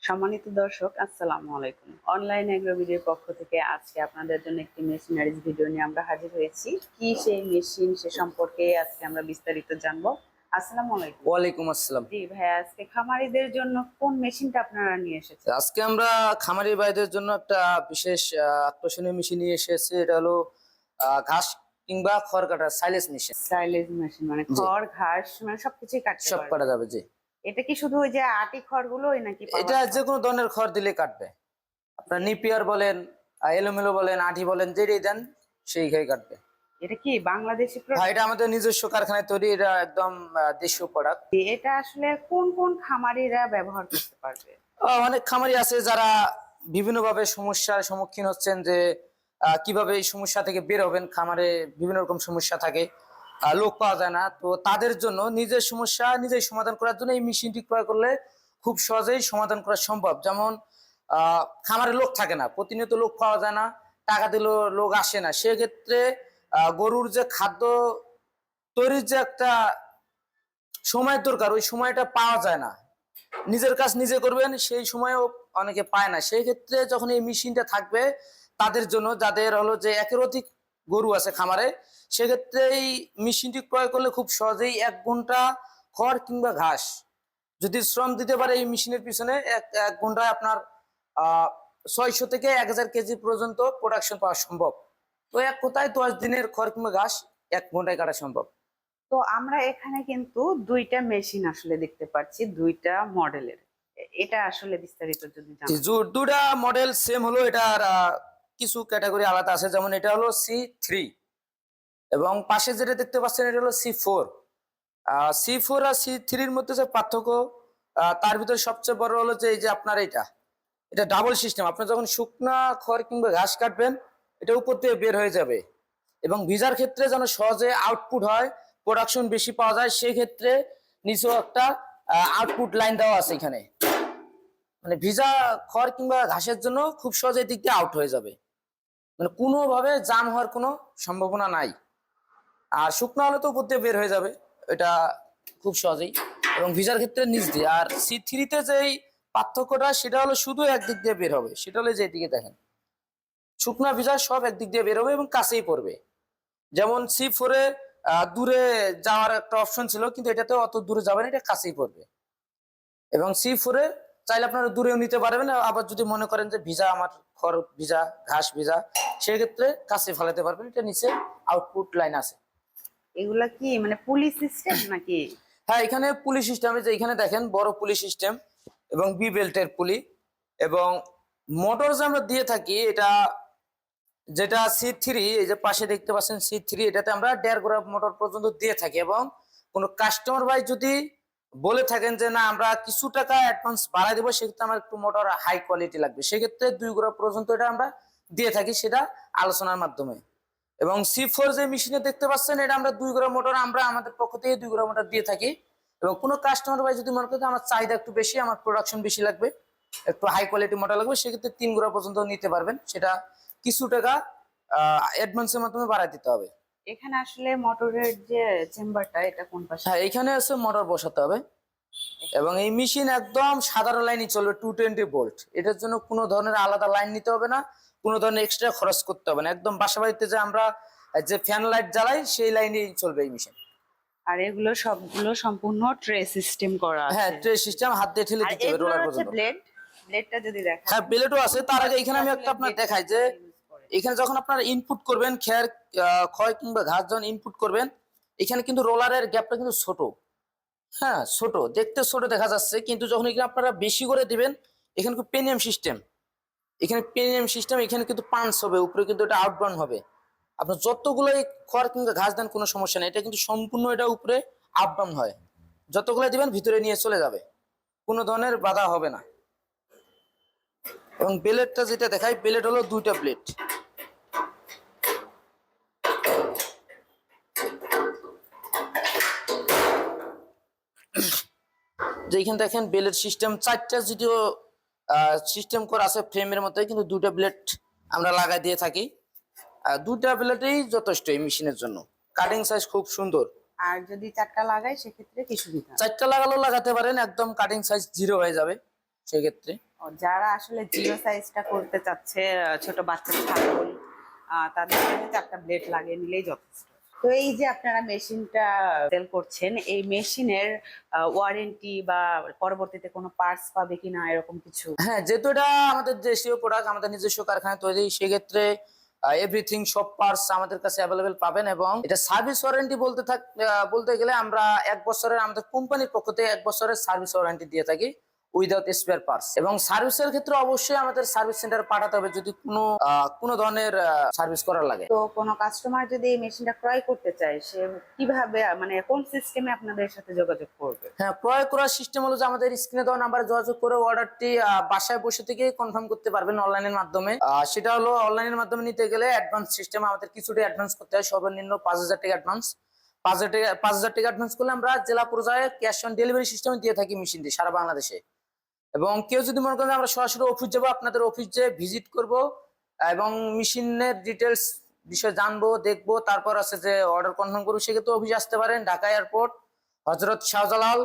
সম্মানিত দর্শক, আসসালামু আলাইকুম। অনলাইন এগ্রোভিডিওর পক্ষ থেকে আজকে আপনাদের জন্য একটি মেশিনারিজ ভিডিও নিয়ে আমরা হাজির হয়েছি। কি সেই মেশিন সে সম্পর্কে আজকে আমরা বিস্তারিত জানবো। আসসালামু আলাইকুম। ওয়ালাইকুম আসসালাম। জি ভাইয়া, আজকে খামারিদের জন্য কোন মেশিনটা আপনারা নিয়ে এসেছেন? আজকে আমরা খামারি ভাইদের জন্য একটা বিশেষ আকর্ষণীয় মেশিন নিয়ে এসেছি। এটা হলো ঘাস কিংবা খড় কাটার সাইলেজ মেশিন। সাইলেজ মেশিন মানে জি, খড় ঘাস মানে সবকিছুই কাটতে সব পারবে? কাটা যাবে। জি, এটা কি শুধু ওই যে আটি খড়গুলোই নাকি এটা পাওয়ার যে খড়? কোনো ধরনের খড় দিলে কাটবে। আপনার নিপিয়ার বলেন, এলোমেলো বলেন, আঠি বলেন, যেটাই দেন সেই খেয়ে কাটবে। এটা কি বাংলাদেশি হ্যাঁ, প্রোডাক্ট? এটা আমাদের নিজস্ব কারখানায় তৈরি। এটা একদম দেশীয় প্রোডাক্ট। এটা আসলে কোন কোন খামারিরা ব্যবহার করতে পারবে? অনেক খামারি আছে যারা বিভিন্নভাবে সমস্যার সম্মুখীন হচ্ছেন, যে কিভাবে এই সমস্যা থেকে বের হবেন। খামারে বিভিন্ন রকম সমস্যা থাকে, লোক পাওয়া যায় না, তো তাদের জন্য নিজের সমস্যা নিজেই সমাধান করার জন্য এই মেশিনটি ক্রয় করলে খুব সহজেই সমাধান করা সম্ভব। যেমন খামারে লোক থাকে না, প্রতিনিয়ত লোক পাওয়া যায় না, টাকা দিলেও লোক আসে না, সেক্ষেত্রে গরুর যে খাদ্য তৈরির যে একটা সময় দরকার, ওই সময়টা পাওয়া যায় না। নিজের কাজ নিজে করবেন, সেই সময়ও অনেকে পায় না। সেই ক্ষেত্রে যখন এই মেশিনটা থাকবে তাদের জন্য, যাদের হলো যে একের অধিক গরু আছে খামারে, সেক্ষেত্রে এই মেশিনটি ক্রয় করলে খুব সহজেই 1 ঘন্টা খড় কিংবা ঘাস যদি শ্রম দিতে পারে এই মেশিনের পিছনে, এক ঘন্টায় আপনার 600 থেকে 1000 কেজি পর্যন্ত প্রোডাকশন পাওয়া সম্ভব। তো এক কোথায় 10 দিনের খড় কিংবা ঘাস 1 ঘন্টায় কাটা সম্ভব। তো আমরা এখানে কিন্তু দুইটা মেশিন আসলে দেখতে পাচ্ছি, দুইটা মডেলের। এটা আসলে বিস্তারিত যদি জানান। দুটা মডেল সেম হলো, এটার কিছু ক্যাটাগরি আলাদা আছে। যেমন এটা হলো C3 এবং পাশে যেটা দেখতে পাচ্ছেন এটা হলো C4। C4 আর C3-র মধ্যে যে পার্থক্য, তার ভিতরে সবচেয়ে বড় হলো যে এই যে আপনার এটা ডাবল সিস্টেম। আপনি যখন শুকনা খড় কিংবা ঘাস কাটবেন, এটা উপর দিয়ে বের হয়ে যাবে। এবং ভিজার ক্ষেত্রে যেন সহজে আউটপুট হয়, প্রোডাকশন বেশি পাওয়া যায়, সেই ক্ষেত্রে নিচেও একটা আউটপুট লাইন দেওয়া আছে এখানে। মানে ভিজা খড় কিংবা ঘাসের জন্য খুব সহজে দিক দিয়ে আউট হয়ে যাবে, মানে কোনোভাবে জাম হওয়ার কোনো সম্ভাবনা নাই। আর শুকনো হলে তো উপর দিয়ে বের হয়ে যাবে, এটা খুব সহজেই। এবং ভিজার ক্ষেত্রে নিচ দিয়ে। আর C3-তে যেই পার্থক্যটা, সেটা হলো শুধু একদিক দিয়ে বের হবে। সেটা হলো যে এদিকে দেখেন, শুকনা ভিজা সব একদিক দিয়ে বের হবে এবং কাছেই পড়বে। যেমন C4-এ দূরে যাওয়ার একটা অপশন ছিল, কিন্তু এটাতে অত দূরে যাবে না, এটা কাছেই পড়বে। এবং C4-এ চাইলে আপনারা দূরেও নিতে পারবেন, আবার যদি মনে করেন যে ভিজা আমার খড় ভিজা ঘাস ভিজা, সেক্ষেত্রে কাছে ফেলাতে পারবেন। এটা নিচে আউটপুট লাইন আছে। এগুলা কি মানে পুলি সিস্টেম নাকি? হ্যাঁ, এখানে পুলি সিস্টেম, যে এখানে দেখেন বড় পুলি সিস্টেম এবং বি বেল্টের পুলি। এবং মোটর যে আমরা দিয়ে থাকি, এটা যেটা C3, এই যে পাশে দেখতে পাচ্ছেন C3, এটাতে আমরা 1.5 গোড়া মোটর পর্যন্ত দিয়ে থাকি। এবং কোনো কাস্টমার ভাই যদি বলে থাকেন যে না আমরা কিছু টাকা অ্যাডভান্স বাড়াই দেবো, সেক্ষেত্রে আমার একটু মোটর হাই কোয়ালিটি লাগবে, সেক্ষেত্রে 2 গোড়া পর্যন্ত এটা আমরা দিয়ে থাকি, সেটা আলোচনার মাধ্যমে। এবং C4 যে মেশিনে দেখতে পাচ্ছেন, এটা আমরা 2 গোড়া মোটর আমরা আমাদের পক্ষ থেকে 2 গোড়া মোটর দিয়ে থাকি। এবং কোনো কাস্টমার ভাই যদি মনে করেন আমার চাহিদা একটু বেশি, আমার প্রোডাকশন বেশি লাগবে, একটু হাই কোয়ালিটি মোটর লাগবে, সেক্ষেত্রে 3 গোড়া পর্যন্ত নিতে পারবেন। সেটা কিছু টাকা অ্যাডভান্সের মাধ্যমে বাড়ায় দিতে হবে। এখানে আসলে মোটরের যে চেম্বারটা, এটা কোন পাশে? হ্যাঁ, এখানে আছে মোটর বসাতে হবে। এবং এই মেশিন একদম সাধারণ লাইনই চলবে, 220 ভোল্ট। এটার জন্য কোনো ধরনের আলাদা লাইন নিতে হবে না, কোনো ধরনের এক্সট্রা খরচ করতে হবে না। একদম বাসা বাড়িতে যে আমরা যে ফ্যান লাইট জ্বালাই, সেই লাইনেই চলবে এই মেশিন। আর এগুলো সবগুলো সম্পূর্ণ ট্রে সিস্টেম করা হ্যাঁ, আছে। ট্রে সিস্টেম, হাত দিয়ে ঠেলে আর দিতে হবে এগুলোর রোলার হচ্ছে পর্যন্ত। ব্লেডটা যদি দেখা। হ্যাঁ, বেলেটও আছে। তার আগে এখানে আমি একটা আপনার ব্লেডটা দেখাই যে ইউজ করে। এখানে যখন আপনারা ইনপুট করবেন, খয় কিংবা ঘাস যখন ইনপুট করবেন, এখানে কিন্তু রোলারের গ্যাপটা কিন্তু ছোট। হ্যাঁ, ছোট দেখতে, ছোট দেখা যাচ্ছে, কিন্তু যখন এখানে আপনারা বেশি করে দিবেন, এখানে কিন্তু পেনিয়াম সিস্টেম, এখানে কিন্তু পাঞ্চ হবে উপরে, কিন্তু এটা আউটবার্ন হবে। আপনার যতগুলোই খড় কিংবা ঘাস দেন কোনো সমস্যা নেই, এটা কিন্তু সম্পূর্ণ এটা উপরে আপডাউন হয়। যতগুলো দিবেন ভিতরে নিয়ে চলে যাবে, কোনো ধরনের বাধা হবে না। এবং ব্লেডটা যেটা দেখাই, ব্লেড হলো 2টা ব্লেড। যেখানে দেখেন ব্লেড সিস্টেম 4টা, যদিও সিস্টেম করা আছে ফ্রেমের মধ্যে, কিন্তু 2টা ব্লেড আমরা লাগাই দিয়ে থাকি। 2টা ব্লেডই যথেষ্ট এই মেশিনের জন্য। কাটিং সাইজ খুব সুন্দর। আর যদি চারটা লাগাই সেক্ষেত্রে কি সুবিধা? 4টা লাগালেও লাগাতে পারেন, একদম কাটিং সাইজ 0 হয়ে যাবে। সেক্ষেত্রে। যারা আসলে জিরো সাইজটা করতে চাচ্ছে, ছোট বাচ্চা ছাগল, তাদের জন্য 4টা ব্লেড লাগিয়ে নিলেই যথেষ্ট। তো এই যে আপনারা মেশিনটা সেল করছেন, এই মেশিনের ওয়ারেন্টি বা পরবর্তীতে কোনো পার্টস পাবে কিনা এরকম কিছু? হ্যাঁ, যেহেতু এটা আমাদের দেশীয় প্রোডাক্ট, আমাদের নিজস্ব কারখানায় তৈরি, সেক্ষেত্রে এভরিথিং সব পার্টস আমাদের কাছে অ্যাভেলেবেল পাবেন। এবং এটা সার্ভিস ওয়ারেন্টি বলতে গেলে আমরা 1 বছরের, আমাদের কোম্পানির পক্ষ থেকে 1 বছরের সার্ভিস ওয়ারেন্টি দিয়ে থাকি উইদাউট স্পেয়ার পার্টস। এবং সার্ভিসের ক্ষেত্রে অবশ্যই আমাদের সার্ভিস সেন্টারে পাঠাতে হবে যদি কোনো ধরনের সার্ভিস করার লাগে। তো কোনো কাস্টমার যদি এই মেশিনটা ক্রয় করতে চায়, সে কিভাবে, মানে কোন সিস্টেমে আপনাদের সাথে যোগাযোগ করবে? হ্যাঁ, ক্রয় করার সিস্টেম হলো যে আমাদের স্ক্রিনে দেওয়া নাম্বারে যোগাযোগ করে অর্ডারটি বাসায় বসে থেকে কনফার্ম করতে পারবেন অনলাইনের মাধ্যমে। সেটা হলো অনলাইনের মাধ্যমে নিতে গেলে অ্যাডভান্স সিস্টেম, আমাদের কিছুটা অ্যাডভান্স করতে হয়, সর্বনিম্ন 5,000 টাকা অ্যাডভান্স। 5,000 টাকা অ্যাডভান্স করলে আমরা জেলা পর্যায়ে ক্যাশ অন ডেলিভারি সিস্টেমে দিয়ে থাকি মেশিনটি সারা বাংলাদেশে। এবং কেউ যদি মনে করেন আমরা সরাসরি অফিস যাবো, আপনাদের অফিস যেয়ে ভিজিট করব এবং মেশিনের ডিটেলস বিষয়ে জানবো, দেখবো, তারপর আছে যে অর্ডার কনফার্ম করবো, সেক্ষেত্রে অফিসে আসতে পারেন। ঢাকা এয়ারপোর্ট, হযরত শাহজালাল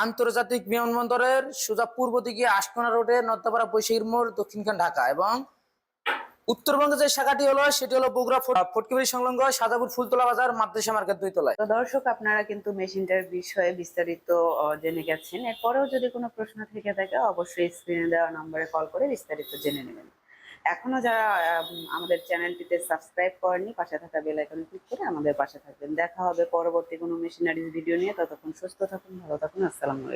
আন্তর্জাতিক বিমানবন্দরের সোজা পূর্ব দিকে আশকোনা রোডে, নর্দাপাড়া বৈশাখীর মোড়, দক্ষিণখান ঢাকা। এবং উত্তরবঙ্গে যে শাখাটি হলো সেটি হলো বগুড়া ফটকিবাড়ি সংলগ্ন সাজাপুর ফুলতলা বাজার, মাদ্রাসা মার্কেট 2 তলায়। তো দর্শক, আপনারা কিন্তু মেশিনটার বিষয়ে বিস্তারিত জেনে গেছেন। এরপরেও যদি কোনো প্রশ্ন থেকে থাকে, অবশ্যই স্ক্রিনে দেওয়া নম্বরে কল করে বিস্তারিত জেনে নেবেন। এখনো যারা আমাদের চ্যানেলটিতে সাবস্ক্রাইব করেননি, পাশে থাকা বেল আইকনে ক্লিক করে আমাদের পাশে থাকবেন। দেখা হবে পরবর্তী কোনো মেশিনারিজ ভিডিও নিয়ে। ততক্ষণ সুস্থ থাকুন, ভালো থাকুন। আসসালামু আলাইকুম।